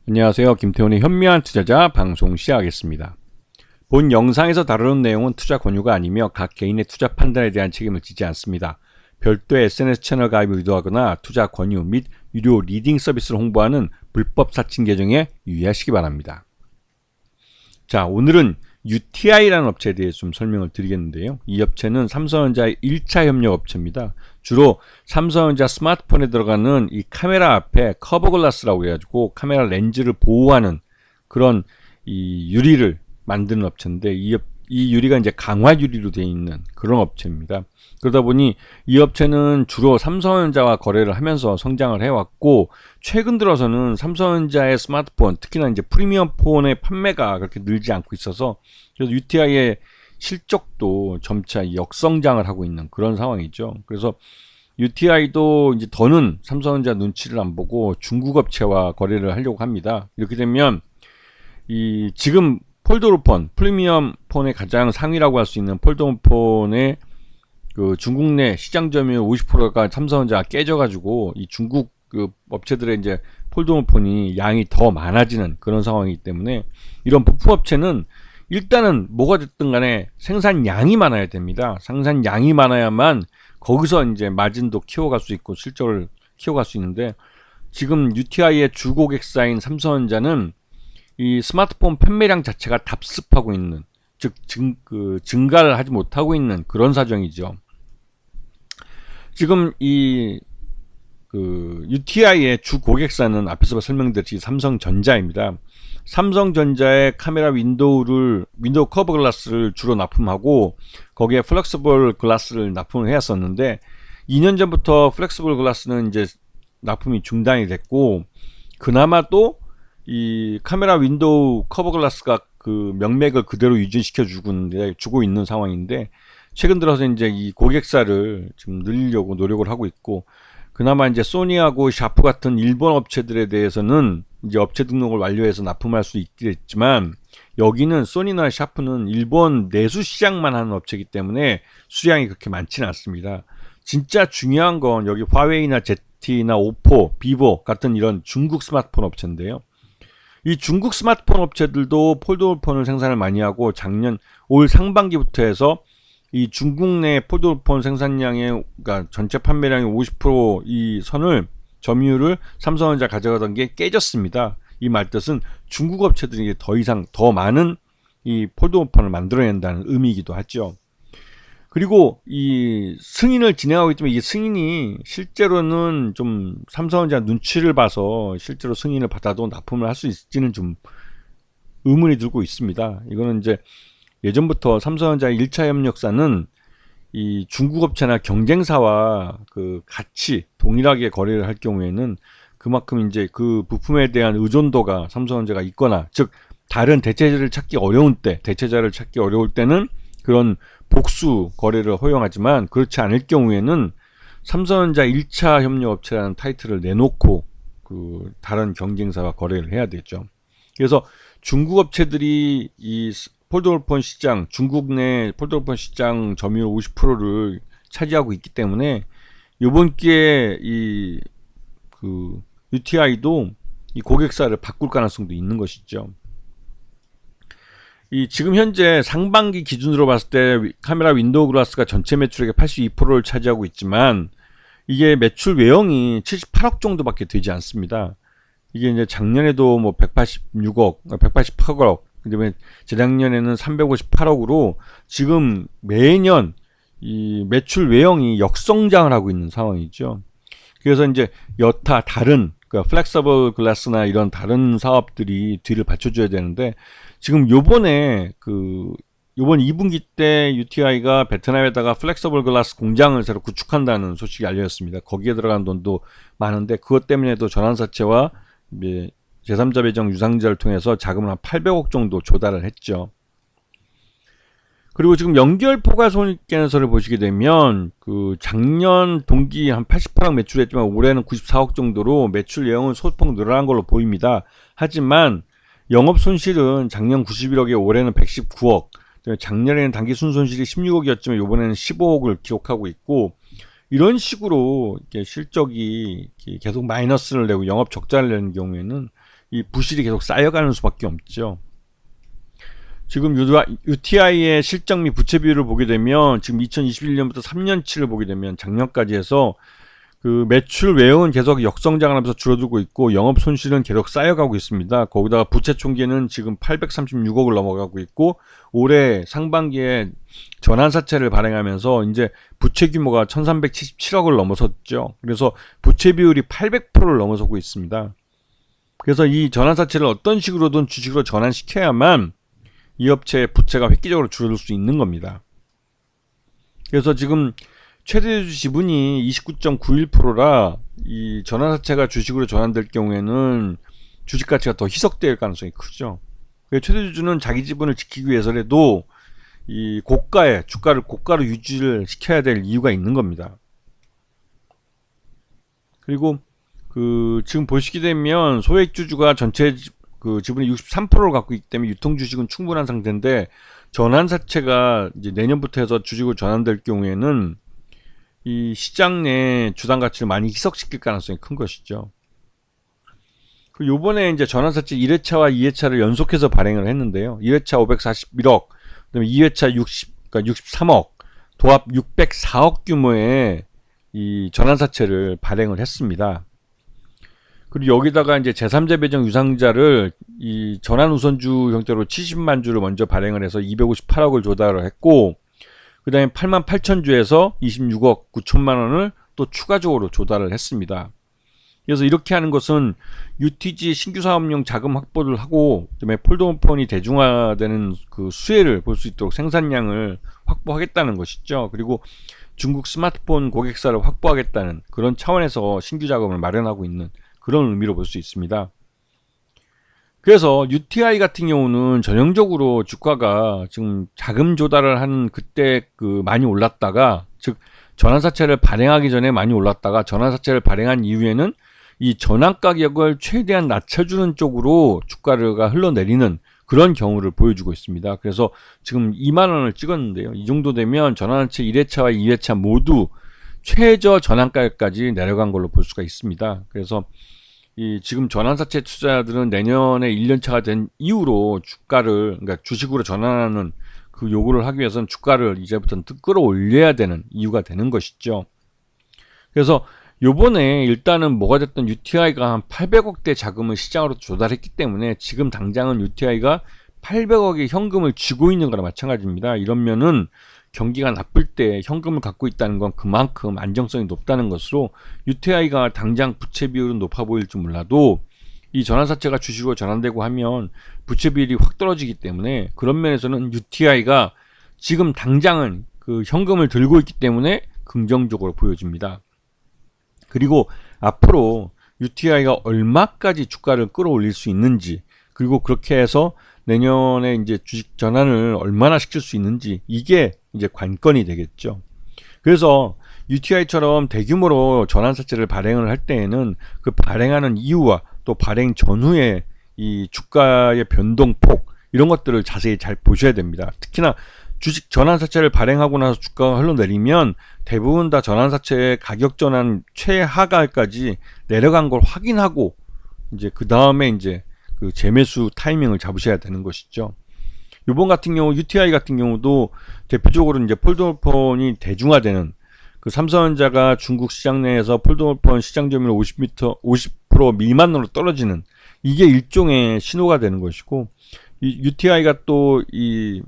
안녕하세요. 김태훈의 현명한 투자자 방송 시작하겠습니다. 본 영상에서 다루는 내용은 투자 권유가 아니며 각 개인의 투자 판단에 대한 책임을 지지 않습니다. 별도의 SNS 채널 가입을 의도하거나 투자 권유 및 유료 리딩 서비스를 홍보하는 불법 사칭 계정에 유의하시기 바랍니다. 자, 오늘은 UTI라는 업체에 대해 좀 설명을 드리겠는데요. 이 업체는 삼성전자의 1차 협력 업체입니다. 주로 삼성전자 스마트폰에 들어가는 이 카메라 앞에 커버 글라스라고 해가지고 카메라 렌즈를 보호하는 그런 이 유리를 만드는 업체인데 이 유리가 이제 강화 유리로 되어 있는 그런 업체입니다. 그러다 보니 이 업체는 주로 삼성전자와 거래를 하면서 성장을 해왔고, 최근 들어서는 삼성전자의 스마트폰, 특히나 이제 프리미엄 폰의 판매가 그렇게 늘지 않고 있어서 그래서 UTI의 실적도 점차 역성장을 하고 있는 그런 상황이죠. 그래서 UTI도 이제 더는 삼성전자 눈치를 안 보고 중국 업체와 거래를 하려고 합니다. 이렇게 되면 이 지금 폴더블 폰, 프리미엄 폰의 가장 상위라고 할 수 있는 폴더블 폰의 그 중국 내 시장 점유율 50%가 삼성전자가 깨져가지고 이 중국 그 업체들의 이제 폴더블 폰이 양이 더 많아지는 그런 상황이기 때문에 이런 부품 업체는 일단은 뭐가 됐든 간에 생산량이 많아야 됩니다. 생산량이 많아야만 거기서 이제 마진도 키워갈 수 있고 실적을 키워갈 수 있는데, 지금 UTI의 주고객사인 삼성전자는 이 스마트폰 판매량 자체가 답습하고 있는, 즉 증가를 하지 못하고 있는 그런 사정이죠. 지금 이 UTI의 주 고객사는 앞에서 설명드렸듯이 삼성전자입니다. 삼성전자의 카메라 윈도우 커버 글라스를 주로 납품하고 거기에 플렉서블 글라스를 납품을 해왔었는데, 2년 전부터 플렉서블 글라스는 이제 납품이 중단이 됐고, 그나마 또 이 카메라 윈도우 커버 글라스가 그 명맥을 그대로 유지시켜 주고 있는 상황인데, 최근 들어서 이제 이 고객사를 좀 늘리려고 노력을 하고 있고, 그나마 이제 소니하고 샤프 같은 일본 업체들에 대해서는 이제 업체 등록을 완료해서 납품할 수 있겠지만, 여기는 소니나 샤프는 일본 내수 시장만 하는 업체이기 때문에 수량이 그렇게 많지는 않습니다. 진짜 중요한 건 여기 화웨이나 ZT나 오포, 비보 같은 이런 중국 스마트폰 업체인데요. 이 중국 스마트폰 업체들도 폴더블 폰을 생산을 많이 하고, 올 상반기부터 해서 이 중국 내 폴더블 폰 생산량의, 그러니까 전체 판매량의 50%이 선을 점유율을 삼성전자 가져가던 게 깨졌습니다. 이 말뜻은 중국 업체들이 더 이상 더 많은 이 폴더블 폰을 만들어낸다는 의미이기도 하죠. 그리고 이 승인을 진행하고 있지만 이 승인이 실제로는 좀 삼성전자 눈치를 봐서 실제로 승인을 받아도 납품을 할 수 있을지는 좀 의문이 들고 있습니다. 이거는 이제 예전부터 삼성전자의 1차 협력사는 이 중국 업체나 경쟁사와 그 같이 동일하게 거래를 할 경우에는 그만큼 이제 그 부품에 대한 의존도가 삼성전자가 있거나, 즉 다른 대체자를 찾기 어려울 때는 그런 복수 거래를 허용하지만, 그렇지 않을 경우에는 삼성전자 1차 협력업체라는 타이틀을 내놓고 그 다른 경쟁사와 거래를 해야 되죠. 그래서 중국 업체들이 이 폴더블폰 시장, 중국 내 폴더블폰 시장 점유율 50%를 차지하고 있기 때문에 이번 기회에 UTI도 이 고객사를 바꿀 가능성도 있는 것이죠. 지금 현재 상반기 기준으로 봤을 때 카메라 윈도우 글라스가 전체 매출액의 82%를 차지하고 있지만, 이게 매출 외형이 78억 정도밖에 되지 않습니다. 이게 이제 작년에도 뭐 188억, 그다음에 재작년에는 358억으로 지금 매년 이 매출 외형이 역성장을 하고 있는 상황이죠. 그래서 이제 여타 다른 플렉서블 글라스나 이런 다른 사업들이 뒤를 받쳐줘야 되는데, 지금 요번 2분기 때 UTI가 베트남에다가 플렉서블 글라스 공장을 새로 구축한다는 소식이 알려졌습니다. 거기에 들어간 돈도 많은데, 그것 때문에도 전환사채와 제3자 배정 유상자를 통해서 자금을 한 800억 정도 조달을 했죠. 그리고 지금 연결 포괄 손익계산서를 보시게 되면 그 작년 동기 한 88억 매출했지만 올해는 94억 정도로 매출 내용은 소폭 늘어난 걸로 보입니다. 하지만 영업 손실은 작년 91억에 올해는 119억, 작년에는 단기 순손실이 16억이었지만 이번에는 15억을 기록하고 있고, 이런 식으로 실적이 계속 마이너스를 내고 영업 적자를 내는 경우에는 이 부실이 계속 쌓여가는 수밖에 없죠. 지금 UTI의 실적 및 부채 비율을 보게 되면 지금 2021년부터 3년치를 보게 되면 작년까지 해서 그 매출 외형은 계속 역성장을 하면서 줄어들고 있고 영업 손실은 계속 쌓여가고 있습니다. 거기다가 부채 총계는 지금 836억을 넘어가고 있고 올해 상반기에 전환사채를 발행하면서 이제 부채 규모가 1377억을 넘어섰죠. 그래서 부채 비율이 800%를 넘어서고 있습니다. 그래서 이 전환사채를 어떤 식으로든 주식으로 전환시켜야만 이 업체의 부채가 획기적으로 줄어들 수 있는 겁니다. 그래서 지금 최대주 지분이 29.91%라 이 전환사채가 주식으로 전환될 경우에는 주식 가치가 더 희석될 가능성이 크죠. 최대주주는 자기 지분을 지키기 위해서라도 이 고가의 주가를 고가로 유지를 시켜야 될 이유가 있는 겁니다. 그리고 그 지금 보시게 되면 소액주주가 전체 그 지분의 63%를 갖고 있기 때문에 유통주식은 충분한 상태인데 전환사채가 이제 내년부터 해서 주식으로 전환될 경우에는 이 시장 내 주당 가치를 많이 희석시킬 가능성이 큰 것이죠. 그 요번에 이제 전환사채 1회차와 2회차를 연속해서 발행을 했는데요. 1회차 541억, 그다음에 2회차 63억, 도합 604억 규모의 이 전환사채를 발행을 했습니다. 그리고 여기다가 이제 제3자 배정 유상자를 이 전환 우선주 형태로 70만 주를 먼저 발행을 해서 258억을 조달을 했고, 그 다음에 8만 8천 주에서 26억 9천만 원을 또 추가적으로 조달을 했습니다. 그래서 이렇게 하는 것은 UTG 신규 사업용 자금 확보를 하고, 그다음에 폴더폰이 대중화되는 그 수혜를 볼 수 있도록 생산량을 확보하겠다는 것이죠. 그리고 중국 스마트폰 고객사를 확보하겠다는 그런 차원에서 신규 자금을 마련하고 있는 그런 의미로 볼 수 있습니다. 그래서 UTI 같은 경우는 전형적으로 주가가 지금 자금 조달을 하는 그때 그 많이 올랐다가, 즉 전환사채를 발행하기 전에 많이 올랐다가 전환사채를 발행한 이후에는 이 전환 가격을 최대한 낮춰주는 쪽으로 주가가 흘러내리는 그런 경우를 보여주고 있습니다. 그래서 지금 2만 원을 찍었는데요. 이 정도 되면 전환사채 1회차와 2회차 모두 최저 전환 가격까지 내려간 걸로 볼 수가 있습니다. 그래서 이 지금 전환사채 투자자들은 내년에 1년차가 된 이후로 주가를, 그러니까 주식으로 전환하는 그 요구를 하기 위해서는 주가를 이제부터는 끌어올려야 되는 이유가 되는 것이죠. 그래서 요번에 일단은 뭐가 됐든 UTI가 한 800억대 자금을 시장으로 조달했기 때문에 지금 당장은 UTI가 800억의 현금을 쥐고 있는 거나 마찬가지입니다. 이러면은 경기가 나쁠 때 현금을 갖고 있다는 건 그만큼 안정성이 높다는 것으로 UTI가 당장 부채 비율은 높아 보일지 몰라도 이 전환사채가 주식으로 전환되고 하면 부채 비율이 확 떨어지기 때문에 그런 면에서는 UTI가 지금 당장은 그 현금을 들고 있기 때문에 긍정적으로 보여집니다. 그리고 앞으로 UTI가 얼마까지 주가를 끌어올릴 수 있는지, 그리고 그렇게 해서 내년에 이제 주식 전환을 얼마나 시킬 수 있는지, 이게 이제 관건이 되겠죠. 그래서 UTI처럼 대규모로 전환사채를 발행을 할 때에는 그 발행하는 이유와 또 발행 전후의 이 주가의 변동폭, 이런 것들을 자세히 잘 보셔야 됩니다. 특히나 주식 전환사채를 발행하고 나서 주가가 흘러내리면 대부분 다 전환사채의 가격 전환 최하가까지 내려간 걸 확인하고 이제 그 다음에 이제 그 재매수 타이밍을 잡으셔야 되는 것이죠. 이번 같은 경우 UTI 같은 경우도 대표적으로 이제 폴더폰이 대중화되는, 그 삼성전자가 중국 시장 내에서 폴더폰 시장 점유율 50% 미만으로 떨어지는, 이게 일종의 신호가 되는 것이고, 이 UTI가 또 이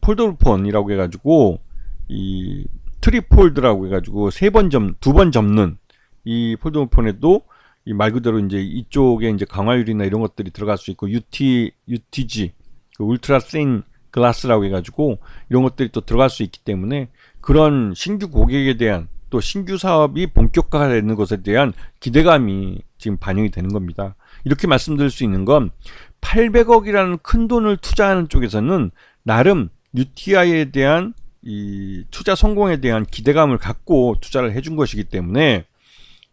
폴더폰이라고 해가지고 이 트리폴드라고 해가지고 두 번 접는 이 폴더폰에도 이 말 그대로 이제 이쪽에 이제 강화율이나 이런 것들이 들어갈 수 있고, UTG 그 울트라 신 글라스라고 해가지고 이런 것들이 또 들어갈 수 있기 때문에 그런 신규 고객에 대한, 또 신규 사업이 본격화되는 것에 대한 기대감이 지금 반영이 되는 겁니다. 이렇게 말씀드릴 수 있는 건 800억이라는 큰 돈을 투자하는 쪽에서는 나름 UTI에 대한 이 투자 성공에 대한 기대감을 갖고 투자를 해준 것이기 때문에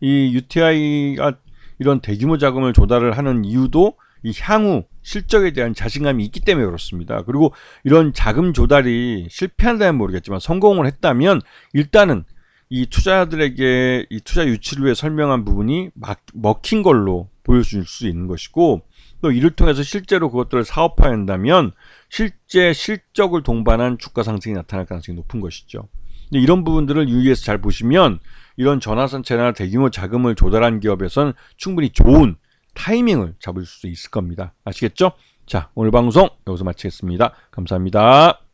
이 UTI가 이런 대규모 자금을 조달을 하는 이유도 이 향후 실적에 대한 자신감이 있기 때문에 그렇습니다. 그리고 이런 자금 조달이 실패한다면 모르겠지만 성공을 했다면 일단은 이 투자자들에게 이 투자 유치를 위해 설명한 부분이 먹힌 걸로 보여줄 수 있는 것이고, 또 이를 통해서 실제로 그것들을 사업화한다면 실제 실적을 동반한 주가 상승이 나타날 가능성이 높은 것이죠. 이런 부분들을 유의해서 잘 보시면 이런 전환선체나 대규모 자금을 조달한 기업에선 충분히 좋은 타이밍을 잡을 수 있을 겁니다. 아시겠죠? 자, 오늘 방송 여기서 마치겠습니다. 감사합니다.